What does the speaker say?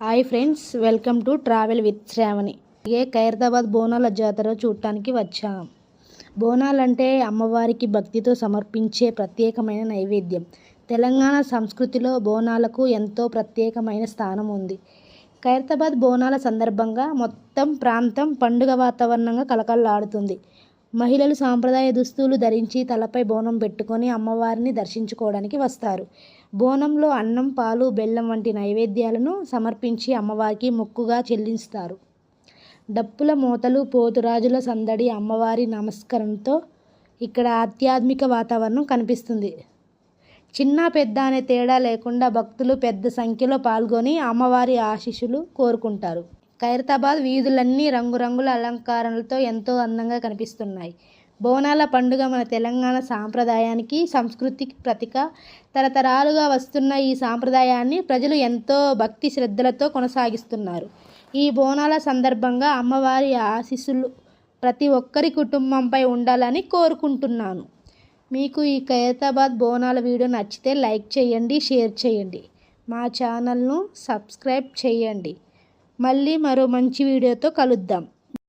Hi friends, welcome to travel with Shravani. Khairatabad బోనాల జాతర చూడటానికి వచ్చాం. బోనాలంటే అమ్మవారికి భక్తితో సమర్పించే ప్రత్యేకమైన నైవేద్యం. తెలంగాణ సంస్కృతిలో బోనాలకు ఎంతో ప్రత్యేకమైన స్థానం ఉంది. ఖైరతాబాద్ బోనాల సందర్భంగా మొత్తం ప్రాంతం పండుగ వాతావరణంగా కలకల్లాడుతుంది. మహిళలు సాంప్రదాయ దుస్తులు ధరించి తలపై బోనం పెట్టుకొని అమ్మవారిని దర్శించుకోవడానికి వస్తారు. బోనంలో అన్నం, పాలు, బెల్లం వంటి నైవేద్యాలను సమర్పించి అమ్మవారికి మొక్కుగా చెల్లిస్తారు. డప్పుల మోతలు, పోతురాజుల సందడి, అమ్మవారి నమస్కారంతో ఇక్కడ ఆధ్యాత్మిక వాతావరణం కనిపిస్తుంది. చిన్న పెద్ద అనే తేడా లేకుండా భక్తులు పెద్ద సంఖ్యలో పాల్గొని అమ్మవారి ఆశీస్సులు కోరుకుంటారు. ఖైరతాబాద్ వీధులన్నీ రంగురంగుల అలంకరణలతో ఎంతో అందంగా కనిపిస్తున్నాయి. బోనాల పండుగ మన తెలంగాణ సాంప్రదాయానికి, సంస్కృతికి ప్రతీక. తరతరాలుగా వస్తున్న ఈ సాంప్రదాయాన్ని ప్రజలు ఎంతో భక్తి శ్రద్ధలతో కొనసాగిస్తున్నారు. ఈ బోనాల సందర్భంగా అమ్మవారి ఆశీస్సులు ప్రతి ఒక్కరి కుటుంబంపై ఉండాలని కోరుకుంటున్నాను. మీకు ఈ ఖైరతాబాద్ బోనాల వీడియో నచ్చితే లైక్ చేయండి, షేర్ చేయండి. మా ఛానల్ను సబ్స్క్రైబ్ చేయండి. మళ్ళీ మరో మంచి వీడియోతో కలుద్దాం.